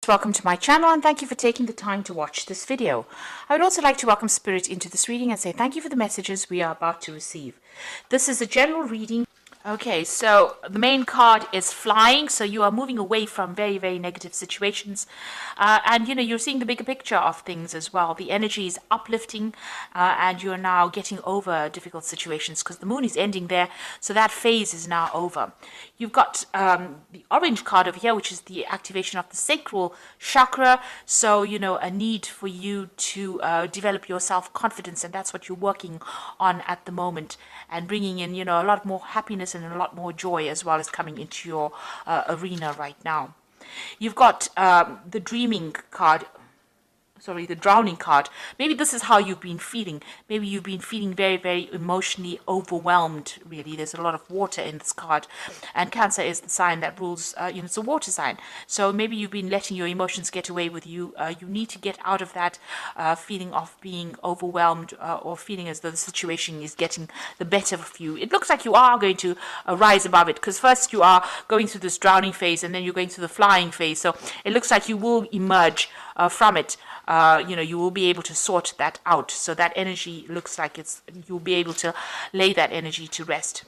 Welcome to my channel and thank you for taking the time to watch this video. I would also like to welcome Spirit into this reading and say thank you for the messages we are about to receive. This is a general reading. Okay, so the main card is flying, so you are moving away from very, very negative situations. And, you're seeing the bigger picture of things as well. The energy is uplifting and you're now getting over difficult situations because the moon is ending there, so that phase is now over. You've got the orange card over here, which is the activation of the sacral chakra. So, a need for you to develop your self-confidence, and that's what you're working on at the moment, and bringing in, a lot more happiness and a lot more joy as well as coming into your arena right now. You've got the dreaming card. Sorry, the drowning card. Maybe this is how you've been feeling. Maybe you've been feeling very, very emotionally overwhelmed, really. There's a lot of water in this card. And Cancer is the sign that rules, it's a water sign. So maybe you've been letting your emotions get away with you. You need to get out of that feeling of being overwhelmed or feeling as though the situation is getting the better of you. It looks like you are going to rise above it, because first you are going through this drowning phase and then you're going through the flying phase. So it looks like you will emerge from it. You will be able to sort that out. So that energy looks like you'll be able to lay that energy to rest.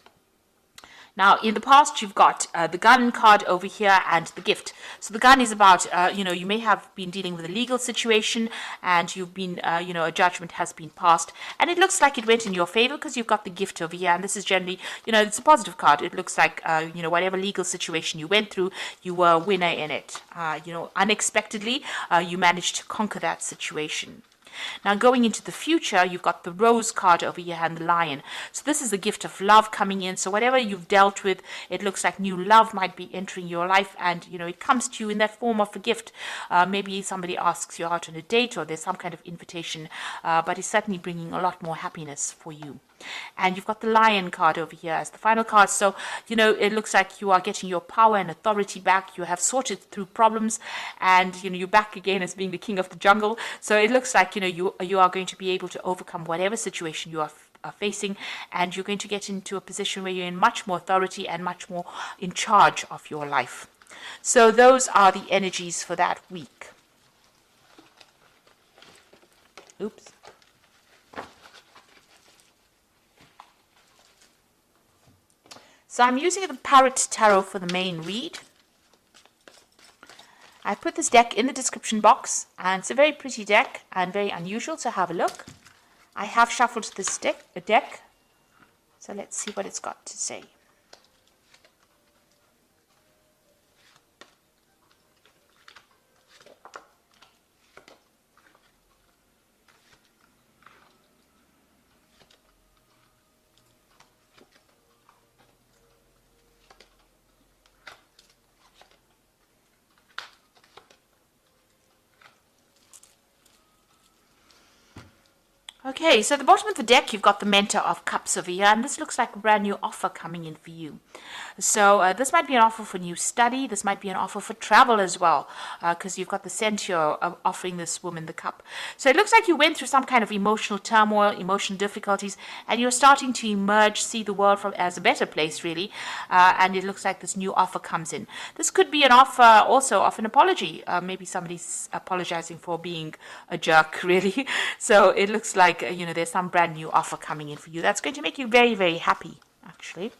Now, in the past, you've got the gun card over here and the gift. So the gun is about, you may have been dealing with a legal situation and you've been, a judgment has been passed. And it looks like it went in your favor because you've got the gift over here. And this is generally, it's a positive card. It looks like, whatever legal situation you went through, you were a winner in it. Unexpectedly, you managed to conquer that situation. Now, going into the future, you've got the rose card over here and the lion. So this is the gift of love coming in. So whatever you've dealt with, it looks like new love might be entering your life, and it comes to you in that form of a gift. Maybe somebody asks you out on a date, or there's some kind of invitation, but it's certainly bringing a lot more happiness for you. And you've got the lion card over here as the final card. So, it looks like you are getting your power and authority back. You have sorted through problems and, you're back again as being the king of the jungle. So it looks like, you are going to be able to overcome whatever situation you are facing, and you're going to get into a position where you're in much more authority and much more in charge of your life. So those are the energies for that week. Oops. So I'm using the Parrot Tarot for the main read. I put this deck in the description box, and it's a very pretty deck and very unusual, so have a look. I have shuffled this deck, so let's see what it's got to say. Okay, so at the bottom of the deck, you've got the Mentor of Cups over here, and this looks like a brand new offer coming in for you. So this might be an offer for new study. This might be an offer for travel as well, because you've got the Centaur offering this woman the cup. So it looks like you went through some kind of emotional turmoil, emotional difficulties, and you're starting to emerge, see the world as a better place, really. And it looks like this new offer comes in. This could be an offer also of an apology. Maybe somebody's apologizing for being a jerk, really. So it looks like there's some brand new offer coming in for you that's going to make you very, very happy, actually.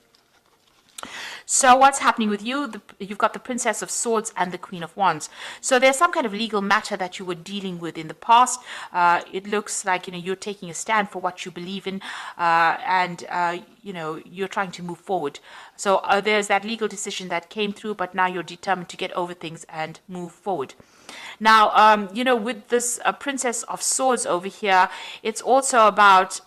So what's happening with you? You've got the Princess of Swords and the Queen of Wands. So there's some kind of legal matter that you were dealing with in the past. It looks like you're taking a stand for what you believe in, and you're trying to move forward. So there's that legal decision that came through, but now you're determined to get over things and move forward. Now, with this Princess of Swords over here, it's also about,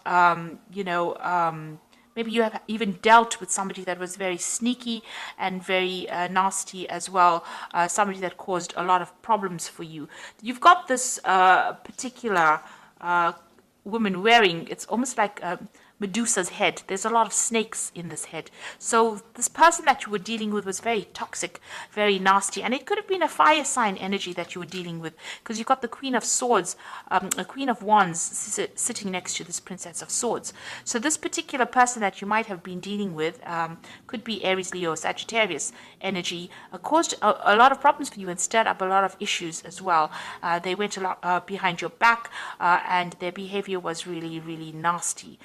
maybe you have even dealt with somebody that was very sneaky and very nasty as well, somebody that caused a lot of problems for you. You've got this particular woman wearing, it's almost like Medusa's head. There's a lot of snakes in this head. So this person that you were dealing with was very toxic, very nasty. And it could have been a fire sign energy that you were dealing with, because you've got the Queen of Swords, a Queen of Wands sitting next to this Princess of Swords. So this particular person that you might have been dealing with could be Aries, Leo, Sagittarius energy, caused a lot of problems for you and stirred up a lot of issues as well. They went a lot behind your back, and their behavior was really, really nasty.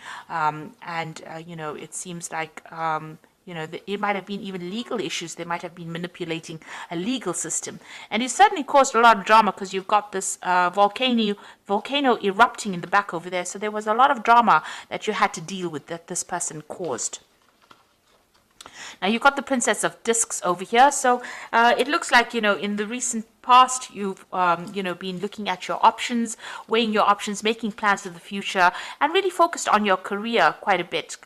It seems like it might have been even legal issues. They might have been manipulating a legal system. And it certainly caused a lot of drama, because you've got this volcano erupting in the back over there. So there was a lot of drama that you had to deal with, that this person caused. Now you've got the Princess of Discs over here. So it looks like, in the recent past, you've been looking at your options, weighing your options, making plans for the future, and really focused on your career quite a bit,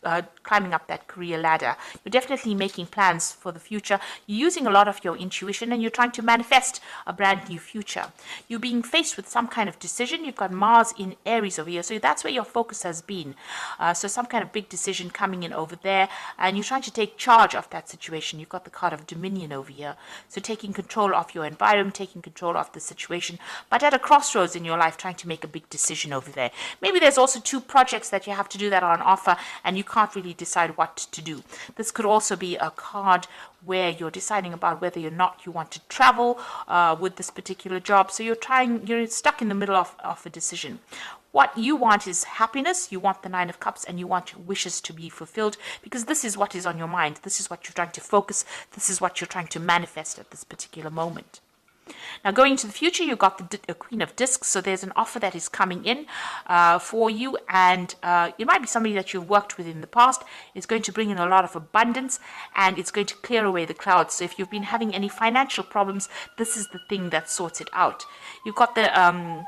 climbing up that career ladder. You're definitely making plans for the future. You're using a lot of your intuition, and you're trying to manifest a brand new future. You're being faced with some kind of decision. You've got Mars in Aries over here, so that's where your focus has been. So some kind of big decision coming in over there, and you're trying to take charge of that situation. You've got the card of Dominion over here, so taking control of your environment, taking control of the situation, but at a crossroads in your life, trying to make a big decision over there. Maybe there's also 2 projects that you have to do that are on offer, and you can't really decide what to do. This could also be a card where you're deciding about whether or not you want to travel with this particular job. So you're stuck in the middle of a decision. What you want is happiness. You want the 9 of Cups, and you want your wishes to be fulfilled, because this is what is on your mind. This is what you're trying to focus. This is what you're trying to manifest at this particular moment. Now, going into the future, you've got the Queen of Discs, so there's an offer that is coming in for you, and it might be somebody that you've worked with in the past. It's going to bring in a lot of abundance, and it's going to clear away the clouds. So if you've been having any financial problems, this is the thing that sorts it out. You've got the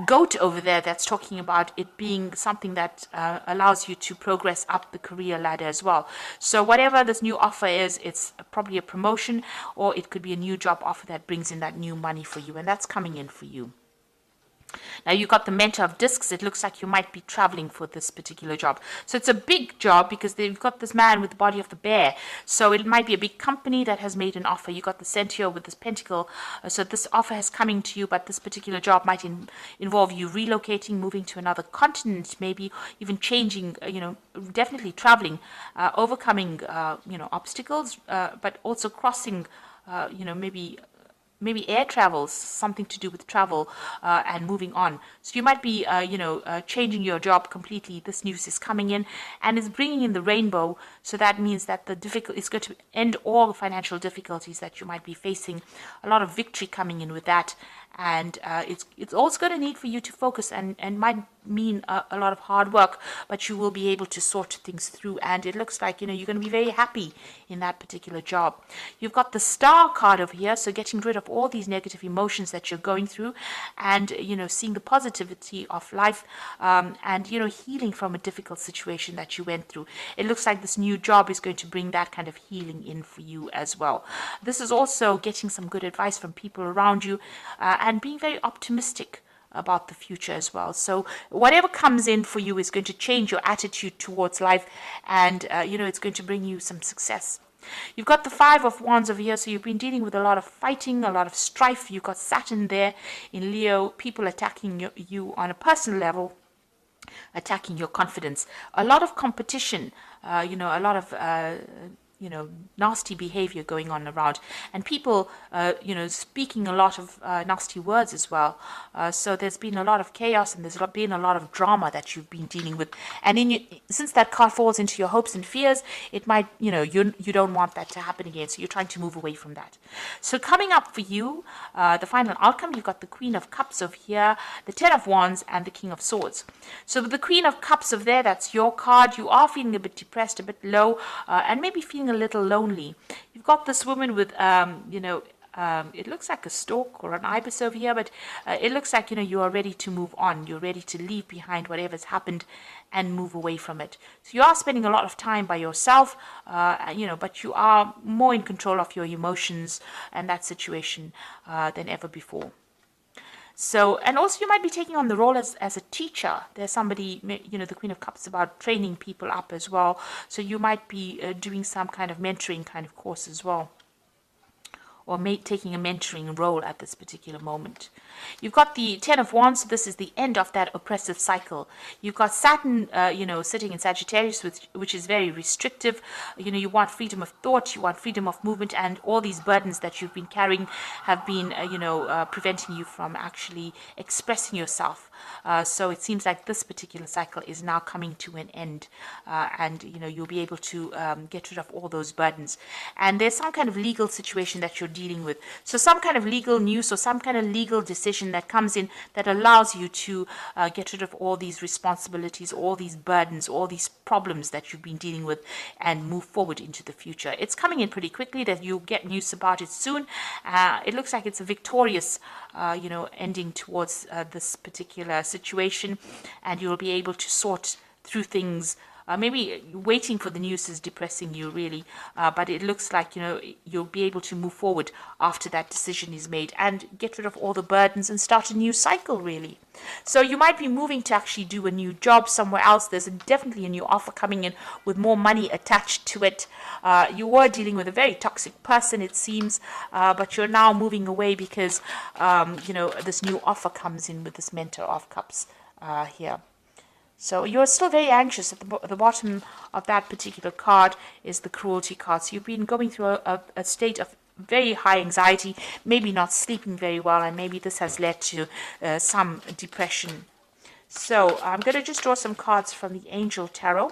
goat over there that's talking about it being something that allows you to progress up the career ladder as well. So whatever this new offer is, it's probably a promotion, or it could be a new job offer that brings in that new money for you, and that's coming in for you. Now you've got the Mentor of Discs. It looks like you might be traveling for this particular job. So it's a big job, because they've got this man with the body of the bear. So it might be a big company that has made an offer. You've got the Centaur with this pentacle. So this offer is coming to you, but this particular job might involve you relocating, moving to another continent, maybe even changing, definitely traveling, overcoming, obstacles, but also crossing, maybe air travels, something to do with travel, and moving on. So you might be, changing your job completely. This news is coming in and is bringing in the rainbow. So that means that it's going to end all the financial difficulties that you might be facing. A lot of victory coming in with that. And it's also going to need for you to focus, and might mean a lot of hard work, but you will be able to sort things through, and it looks like you're going to be very happy in that particular job. You've got the Star card over here, so getting rid of all these negative emotions that you're going through, and seeing the positivity of life, and healing from a difficult situation that you went through. It looks like this new job is going to bring that kind of healing in for you as well. This is also getting some good advice from people around you, and being very optimistic about the future as well. So whatever comes in for you is going to change your attitude towards life, and it's going to bring you some success. You've got the 5 of Wands over here, so you've been dealing with a lot of fighting, a lot of strife. You've got Saturn there in Leo, people attacking you on a personal level, attacking your confidence, a lot of competition, a lot of nasty behavior going on around, and people, speaking a lot of nasty words as well. So there's been a lot of chaos, and there's been a lot of drama that you've been dealing with. And since that card falls into your hopes and fears, it might, you don't want that to happen again. So you're trying to move away from that. So coming up for you, the final outcome, you've got the Queen of Cups over here, the 10 of Wands, and the King of Swords. So with the Queen of Cups over there, that's your card. You are feeling a bit depressed, a bit low, and maybe feeling a little lonely. You've got this woman with, it looks like a stork or an ibis over here, but it looks like, you are ready to move on. You're ready to leave behind whatever's happened and move away from it. So you are spending a lot of time by yourself, but you are more in control of your emotions and that situation than ever before. So, and also you might be taking on the role as a teacher. There's somebody, the Queen of Cups, about training people up as well. So you might be doing some kind of mentoring kind of course as well, or taking a mentoring role at this particular moment. You've got the Ten of Wands, so this is the end of that oppressive cycle. You've got Saturn, sitting in Sagittarius, which is very restrictive. You want freedom of thought, you want freedom of movement, and all these burdens that you've been carrying have been, preventing you from actually expressing yourself. So it seems like this particular cycle is now coming to an end, and you'll be able to get rid of all those burdens. And there's some kind of legal situation that you're dealing with. So some kind of legal news or some kind of legal decision that comes in that allows you to get rid of all these responsibilities, all these burdens, all these problems that you've been dealing with, and move forward into the future. It's coming in pretty quickly, that you'll get news about it soon. It looks like it's a victorious ending towards this particular situation, and you'll be able to sort through things. Maybe waiting for the news is depressing you, really, but it looks like you'll be able to move forward after that decision is made and get rid of all the burdens and start a new cycle, really. So you might be moving to actually do a new job somewhere else. There's definitely a new offer coming in with more money attached to it. You were dealing with a very toxic person, it seems, but you're now moving away because this new offer comes in with this Mentor of Cups here. So you're still very anxious. At the bottom of that particular card is the Cruelty card. So you've been going through a state of very high anxiety, maybe not sleeping very well, and maybe this has led to some depression. So I'm going to just draw some cards from the Angel Tarot.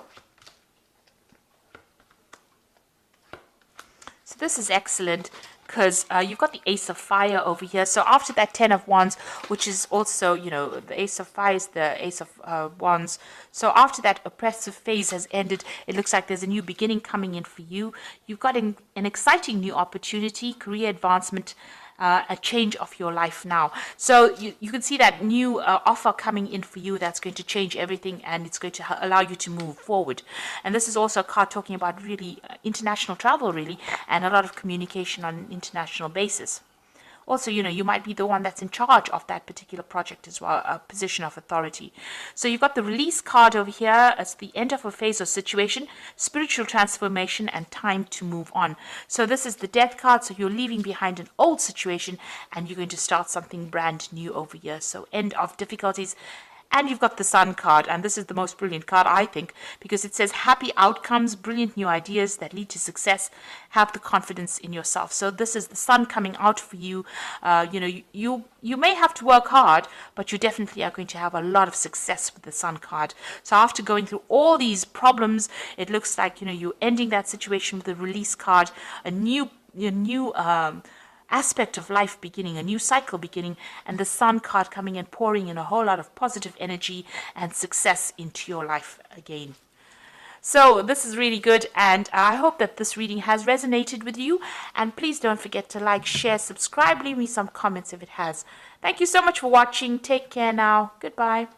So this is excellent, because you've got the Ace of Fire over here. So after that Ten of Wands, which is also, the Ace of Fire is the Ace of Wands. So after that oppressive phase has ended, it looks like there's a new beginning coming in for you. You've got an exciting new opportunity, career advancement, a change of your life now. So you can see that new offer coming in for you that's going to change everything, and it's going to allow you to move forward. And this is also a card talking about really international travel, really, and a lot of communication on an international basis. Also, you might be the one that's in charge of that particular project as well, a position of authority. So you've got the Release card over here as the end of a phase or situation, spiritual transformation, and time to move on. So this is the Death card, so you're leaving behind an old situation and you're going to start something brand new over here. So end of difficulties. And you've got the Sun card, and this is the most brilliant card, I think, because it says happy outcomes, brilliant new ideas that lead to success, have the confidence in yourself. So this is the Sun coming out for you. You may have to work hard, but you definitely are going to have a lot of success with the Sun card. So after going through all these problems, it looks like you're ending that situation with the Release card, a new aspect of life beginning, a new cycle beginning, and the Sun card coming and pouring in a whole lot of positive energy and success into your life again. So this is really good, and I hope that this reading has resonated with you, and please don't forget to like, share, subscribe, leave me some comments if it has. Thank you so much for watching. Take care now. Goodbye.